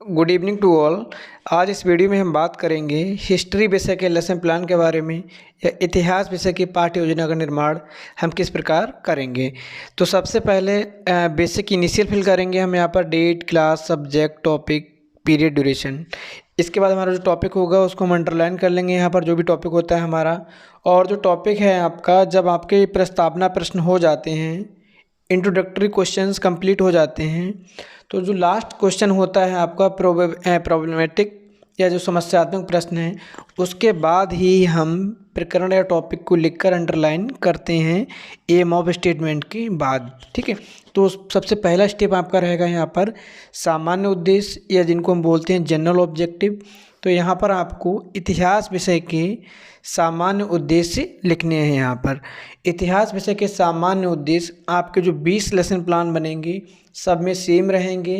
Good evening to all. आज इस video में हम बात करेंगे हिस्ट्री विषय के लेसन प्लान के बारे में या इतिहास विषय की पाठ्य योजना का निर्माण हम किस प्रकार करेंगे। तो सबसे पहले बेसिक इनिशियल फिल करेंगे हम यहाँ पर date, class, subject, topic, period, duration. इसके बाद हमारा जो टॉपिक होगा उसको हम अंडरलाइन कर लेंगे यहाँ पर, जो भी टॉपिक होता है हमारा। और जो टॉपिक है आपका, जब आपके प्रस्तावना प्रश्न हो जाते हैं, इंट्रोडक्टरी क्वेश्चंस कंप्लीट हो जाते हैं, तो जो लास्ट क्वेश्चन होता है आपका प्रॉब्लमेटिक या जो समस्यात्मक प्रश्न है, उसके बाद ही हम प्रकरण या टॉपिक को लिखकर अंडरलाइन करते हैं एम ऑफ स्टेटमेंट के बाद। ठीक है, तो सबसे पहला स्टेप आपका रहेगा यहाँ पर सामान्य उद्देश्य या जिनको हम बोलते हैं जनरल ऑब्जेक्टिव। तो यहाँ पर आपको इतिहास विषय के सामान्य उद्देश्य लिखने हैं। यहाँ पर इतिहास विषय के सामान्य उद्देश्य आपके जो 20 लेसन प्लान बनेंगे सब में सेम रहेंगे,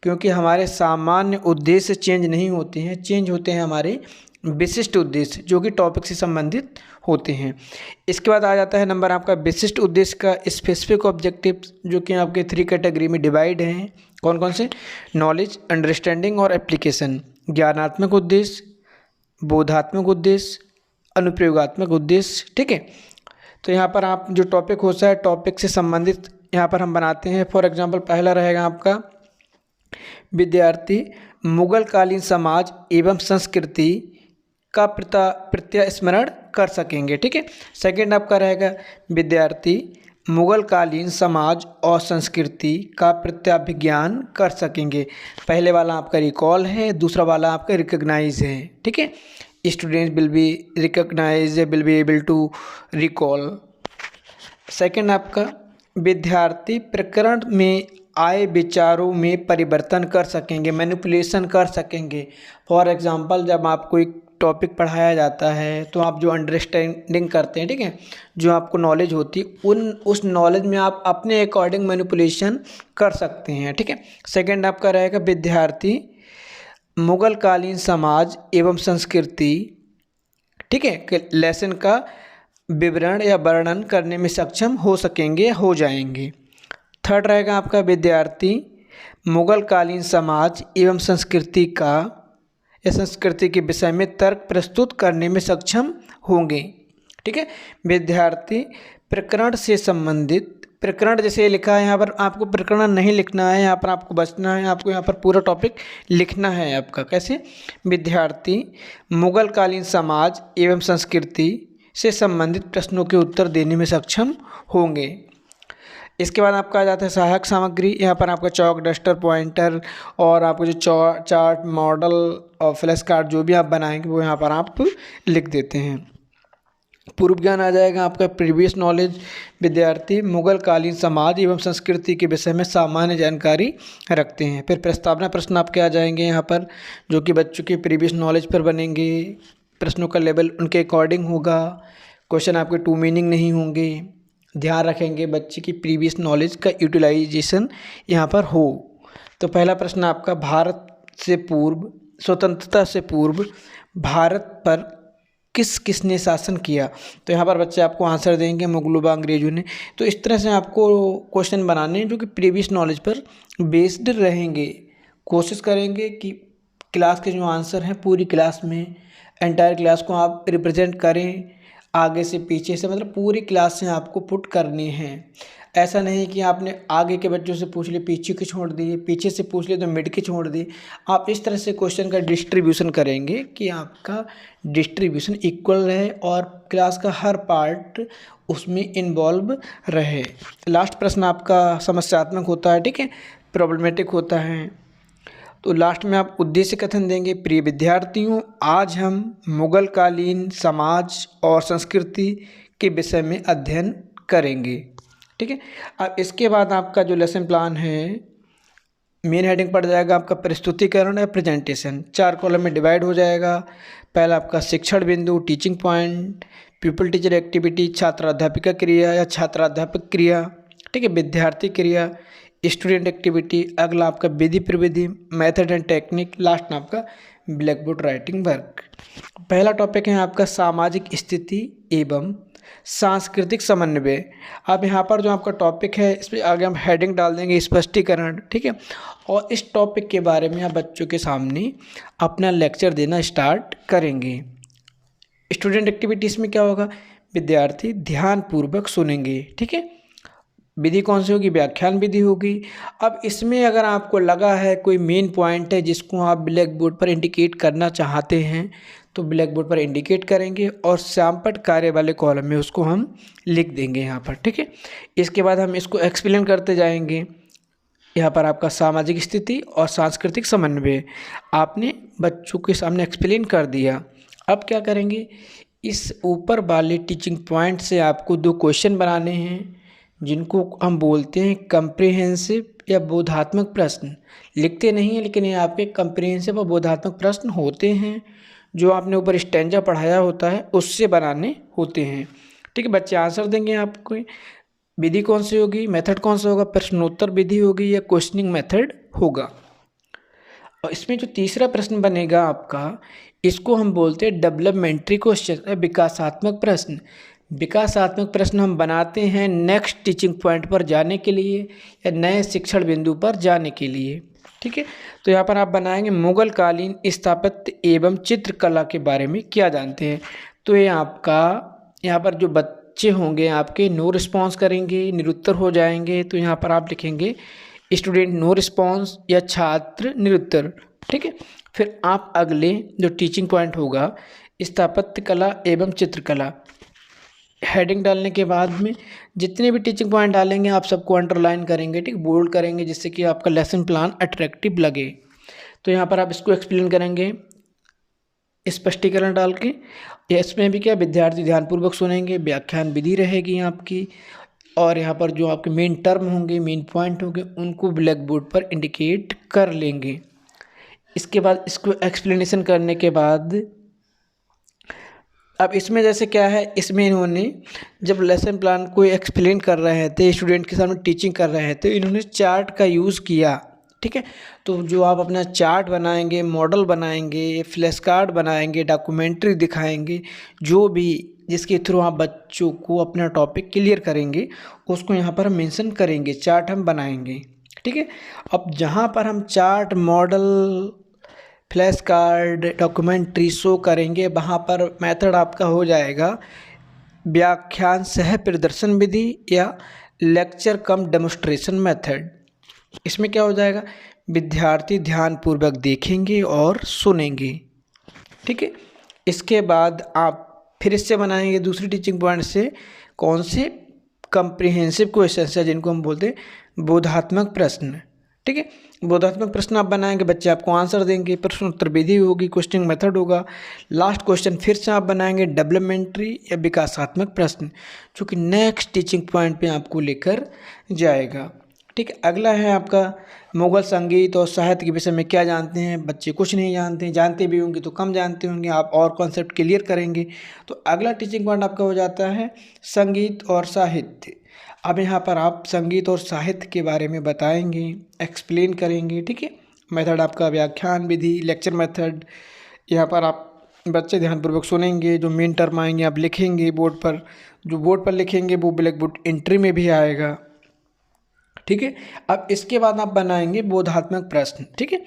क्योंकि हमारे सामान्य उद्देश्य चेंज नहीं होते हैं, चेंज होते हैं हमारे विशिष्ट उद्देश्य जो कि टॉपिक से संबंधित होते हैं। इसके बाद आ जाता है नंबर आपका विशिष्ट उद्देश्य का स्पेसिफिक ऑब्जेक्टिव, जो कि आपके 3 कैटेगरी में डिवाइड हैं। कौन कौन से? नॉलेज, अंडरस्टैंडिंग और एप्लीकेशन। ज्ञानात्मक उद्देश्य, बोधात्मक उद्देश्य, अनुप्रयोगात्मक उद्देश्य। ठीक है, तो यहाँ पर आप जो टॉपिक होता है टॉपिक से संबंधित यहाँ पर हम बनाते हैं। फॉर एग्जांपल पहला रहेगा आपका विद्यार्थी मुगल कालीन समाज एवं संस्कृति का प्रत्यास्मरण कर सकेंगे। ठीक है, सेकंड आपका रहेगा विद्यार्थी मुगल कालीन समाज और संस्कृति का प्रत्याभिज्ञान कर सकेंगे। पहले वाला आपका रिकॉल है, दूसरा वाला आपका रिकग्नाइज है। ठीक है, students will be recognise, will be able to recall. Second आपका विद्यार्थी प्रकरण में आए विचारों में परिवर्तन कर सकेंगे, मैनिपुलेशन कर सकेंगे। फॉर एग्जांपल जब आपको एक टॉपिक पढ़ाया जाता है तो आप जो अंडरस्टैंडिंग करते हैं, ठीक है, जो आपको नॉलेज होती है उस नॉलेज में आप अपने अकॉर्डिंग मैनिपुलेशन कर सकते हैं। ठीक है, सेकंड आपका रहेगा विद्यार्थी मुगल कालीन समाज एवं संस्कृति, ठीक है, लेसन का विवरण या वर्णन करने में सक्षम हो सकेंगे, हो जाएंगे। थर्ड रहेगा आपका विद्यार्थी मुगल कालीन समाज एवं संस्कृति का या संस्कृति के विषय में तर्क प्रस्तुत करने में सक्षम होंगे। ठीक है, विद्यार्थी प्रकरण से संबंधित, प्रकरण जैसे लिखा है यहाँ पर, आपको प्रकरण नहीं लिखना है, यहाँ पर आपको बचना है, आपको यहाँ पर पूरा टॉपिक लिखना है आपका। कैसे? विद्यार्थी मुगल कालीन समाज एवं संस्कृति से संबंधित प्रश्नों के उत्तर देने में सक्षम होंगे। इसके बाद आपका आ जाता है सहायक सामग्री। यहाँ पर आपका चौक, डस्टर, पॉइंटर और आपको जो चार्ट, मॉडल और फ्लैश कार्ड जो भी आप बनाएंगे वो यहाँ पर आप लिख देते हैं। पूर्व ज्ञान आ जाएगा आपका प्रीवियस नॉलेज। विद्यार्थी मुगल कालीन समाज एवं संस्कृति के विषय में सामान्य जानकारी रखते हैं। फिर प्रस्तावना प्रश्न आपके आ जाएंगे यहाँ पर, जो कि बच्चों के प्रीवियस नॉलेज पर बनेंगे। प्रश्नों का लेवल उनके अकॉर्डिंग होगा, क्वेश्चन आपके टू मीनिंग नहीं होंगे। ध्यान रखेंगे बच्चे की प्रीवियस नॉलेज का यूटिलाइजेशन यहाँ पर हो। तो पहला प्रश्न आपका, भारत से पूर्व, स्वतंत्रता से पूर्व भारत पर किसने शासन किया? तो यहाँ पर बच्चे आपको आंसर देंगे मुगलों व अंग्रेजों ने। तो इस तरह से आपको क्वेश्चन बनाने हैं जो कि प्रीवियस नॉलेज पर बेस्ड रहेंगे। कोशिश करेंगे कि क्लास के जो आंसर हैं पूरी क्लास में, एंटायर क्लास को आप रिप्रेजेंट करें, आगे से पीछे से, मतलब पूरी क्लास से आपको पुट करनी है। ऐसा नहीं कि आपने आगे के बच्चों से पूछ लिए पीछे के छोड़ दिए, पीछे से पूछ लिए तो मिड के छोड़ दिए। आप इस तरह से क्वेश्चन का डिस्ट्रीब्यूशन करेंगे कि आपका डिस्ट्रीब्यूशन इक्वल रहे और क्लास का हर पार्ट उसमें इन्वॉल्व रहे। लास्ट प्रश्न आपका समस्यात्मक होता है, ठीक है, प्रॉब्लमेटिक होता है। तो लास्ट में आप उद्देश्य कथन देंगे, प्रिय विद्यार्थियों, आज हम मुगल कालीन समाज और संस्कृति के विषय में अध्ययन करेंगे। ठीक है, अब इसके बाद आपका जो लेसन प्लान है मेन हेडिंग पड़ जाएगा आपका प्रस्तुतिकरण या प्रेजेंटेशन। 4 कॉलम में डिवाइड हो जाएगा। पहला आपका शिक्षण बिंदु, teaching point, pupil teacher activity, छात्राध्यापिका क्रिया या छात्राध्यापक क्रिया, ठीक है, विद्यार्थी क्रिया, स्टूडेंट एक्टिविटी। अगला आपका विधि प्रविधि, मेथड एंड टेक्निक। लास्ट में आपका ब्लैक बोर्ड राइटिंग वर्क। पहला टॉपिक है आपका सामाजिक स्थिति एवं सांस्कृतिक समन्वय। अब यहाँ पर जो आपका टॉपिक है इस पर आगे हम हेडिंग डाल देंगे स्पष्टीकरण, ठीक है। और इस टॉपिक के बारे में आप बच्चों के सामने अपना लेक्चर देना स्टार्ट करेंगे। स्टूडेंट एक्टिविटीज़ में क्या होगा, विद्यार्थी ध्यानपूर्वक सुनेंगे, ठीक है। विधि कौन सी होगी, व्याख्यान विधि होगी। अब इसमें अगर आपको लगा है कोई मेन पॉइंट है जिसको आप ब्लैक बोर्ड पर इंडिकेट करना चाहते हैं तो ब्लैक बोर्ड पर इंडिकेट करेंगे और श्यामपट्ट कार्य वाले कॉलम में उसको हम लिख देंगे यहाँ पर, ठीक है। इसके बाद हम इसको एक्सप्लेन करते जाएंगे। यहाँ पर आपका सामाजिक स्थिति और सांस्कृतिक समन्वय आपने बच्चों के सामने एक्सप्लेन कर दिया। अब क्या करेंगे, इस ऊपर वाले टीचिंग पॉइंट से आपको 2 क्वेश्चन बनाने हैं जिनको हम बोलते हैं कंप्रिहेंसिव या बोधात्मक प्रश्न। लिखते नहीं हैं लेकिन ये आपके कंप्रिहेंसिव और बोधात्मक प्रश्न होते हैं जो आपने ऊपर स्टैंजा पढ़ाया होता है उससे बनाने होते हैं, ठीक है। बच्चे आंसर देंगे आपको। विधि कौन सी होगी, मेथड कौन सा होगा, प्रश्नोत्तर विधि होगी या क्वेश्चनिंग मेथड होगा। और इसमें जो तीसरा प्रश्न बनेगा आपका, इसको हम बोलते हैं डेवलपमेंट्री क्वेश्चन, विकासात्मक प्रश्न। विकासात्मक प्रश्न हम बनाते हैं नेक्स्ट टीचिंग पॉइंट पर जाने के लिए या नए शिक्षण बिंदु पर जाने के लिए, ठीक है। तो यहाँ पर आप बनाएंगे मुगल कालीन स्थापत्य एवं चित्रकला के बारे में क्या जानते हैं। तो ये आपका यहाँ पर जो बच्चे होंगे आपके नो रिस्पॉन्स करेंगे, निरुत्तर हो जाएंगे। तो यहाँ पर आप लिखेंगे स्टूडेंट नो रिस्पॉन्स या छात्र निरुत्तर, ठीक है। फिर आप अगले जो टीचिंग पॉइंट होगा स्थापत्य कला एवं चित्रकला, हेडिंग डालने के बाद में जितने भी टीचिंग पॉइंट डालेंगे आप सबको अंडरलाइन करेंगे, ठीक, बोल्ड करेंगे, जिससे कि आपका लेसन प्लान अट्रैक्टिव लगे। तो यहाँ पर आप इसको एक्सप्लेन करेंगे स्पष्टीकरण डाल के। इसमें भी क्या, विद्यार्थी ध्यानपूर्वक सुनेंगे, व्याख्यान विधि रहेगी आपकी, और यहाँ पर जो आपके मेन टर्म होंगे, मेन पॉइंट होंगे, उनको ब्लैक बोर्ड पर इंडिकेट कर लेंगे। इसके बाद इसको एक्सप्लेनेशन करने के बाद अब इसमें जैसे क्या है, इसमें इन्होंने जब लेसन प्लान को एक्सप्लेन कर रहे थे, स्टूडेंट के सामने टीचिंग कर रहे थे, इन्होंने चार्ट का यूज़ किया, ठीक है। तो जो आप अपना चार्ट बनाएंगे, मॉडल बनाएंगे, फ्लैश कार्ड बनाएंगे, डॉक्यूमेंट्री दिखाएंगे, जो भी जिसके थ्रू आप बच्चों को अपना टॉपिक क्लियर करेंगे उसको यहाँ पर हम मेंशन करेंगे, चार्ट हम बनाएंगे, ठीक है। अब जहाँ पर हम chart, model, flash card, documentary show करेंगे, वहाँ पर मेथड आपका हो जाएगा व्याख्यान सह प्रदर्शन विधि या लेक्चर कम डेमोस्ट्रेशन मेथड। इसमें क्या हो जाएगा, विद्यार्थी ध्यानपूर्वक देखेंगे और सुनेंगे, ठीक है। इसके बाद आप फिर इससे बनाएंगे दूसरी टीचिंग पॉइंट से, कौन से, कंप्रिहेंसिव क्वेश्चन है जिनको हम बोलते हैं बोधात्मक प्रश्न, ठीक है। बोधात्मक प्रश्न आप बनाएंगे, बच्चे आपको आंसर देंगे, प्रश्नोत्तर विधि होगी, क्वेश्चनिंग मेथड होगा। लास्ट क्वेश्चन फिर से आप बनाएंगे डेवलपमेंट्री या विकासात्मक प्रश्न, जो कि नेक्स्ट टीचिंग पॉइंट पे आपको लेकर जाएगा, ठीक है। अगला है आपका मुगल संगीत और साहित्य के विषय में क्या जानते हैं। बच्चे कुछ नहीं जानते हैं, जानते भी होंगे तो कम जानते होंगे, आप और कॉन्सेप्ट क्लियर करेंगे। तो अगला टीचिंग पॉइंट आपका हो जाता है संगीत और साहित्य। अब यहाँ पर आप संगीत और साहित्य के बारे में बताएंगे, एक्सप्लेन करेंगे, ठीक है। मेथड आपका व्याख्यान विधि, लेक्चर मेथड। यहाँ पर आप बच्चे ध्यानपूर्वक सुनेंगे, जो मेन टर्म आएंगे आप लिखेंगे बोर्ड पर, जो बोर्ड पर लिखेंगे वो ब्लैक बोर्ड एंट्री में भी आएगा, ठीक है। अब इसके बाद आप बनाएंगे बोधात्मक प्रश्न, ठीक है।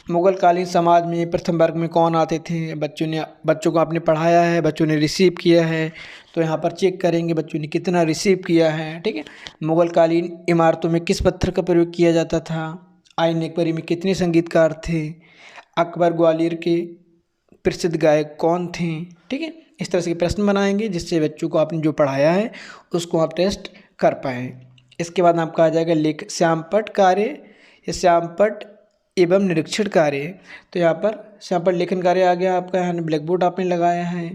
मुगल कालीन समाज में प्रथम वर्ग में कौन आते थे, बच्चों को आपने पढ़ाया है, बच्चों ने रिसीव किया है, तो यहाँ पर चेक करेंगे बच्चों ने कितना रिसीव किया है, ठीक है। मुगल कालीन इमारतों में किस पत्थर का प्रयोग किया जाता था, आईन एकबरी में कितने संगीतकार थे, अकबर ग्वालियर के प्रसिद्ध गायक कौन थे, ठीक है। इस तरह से प्रश्न बनाएंगे जिससे बच्चों को आपने जो पढ़ाया है उसको आप टेस्ट कर पाएँ। इसके बाद आपका आ जाएगा श्यामपट्ट कार्य या श्यामपट्ट एवं निरीक्षण कार्य। तो यहाँ पर श्यामपट्ट लेखन कार्य आ गया आपका, यहाँ ब्लैक बोर्ड आपने लगाया है।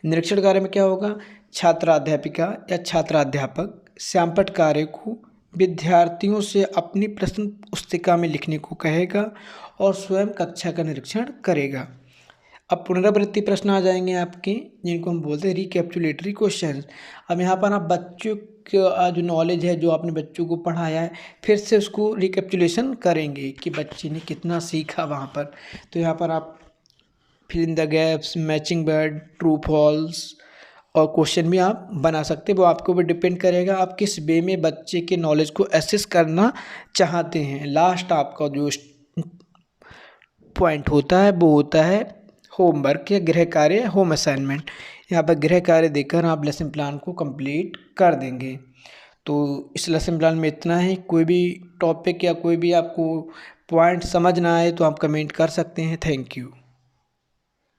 निरीक्षण कार्य में क्या होगा, छात्राध्यापिका या छात्राध्यापक श्यामपट्ट कार्य को विद्यार्थियों से अपनी प्रश्न पुस्तिका में लिखने को कहेगा और स्वयं कक्षा का निरीक्षण करेगा। अब पुनरावृत्ति प्रश्न आ जाएंगे आपके, जिनको हम बोलते हैं रिकैप्चुलेटरी क्वेश्चन। अब यहाँ पर आप बच्चों का जो नॉलेज है, जो आपने बच्चों को पढ़ाया है, फिर से उसको रिकैप्चुलेशन करेंगे कि बच्चे ने कितना सीखा वहाँ पर। तो यहाँ पर आप fill in the gaps, matching word, true false और क्वेश्चन भी आप बना सकते हैं, वो आपके ऊपर डिपेंड करेगा आप किस वे में बच्चे के नॉलेज को एसेस करना चाहते हैं। लास्ट आपका जो पॉइंट होता है वो होता है होमवर्क या गृह कार्य, होम असाइनमेंट। यहाँ पर गृह कार्य देकर आप लेसन प्लान को कंप्लीट कर देंगे। तो इस लेसन प्लान में इतना ही। कोई भी टॉपिक या कोई भी आपको पॉइंट समझ ना आए तो आप कमेंट कर सकते हैं। Thank you.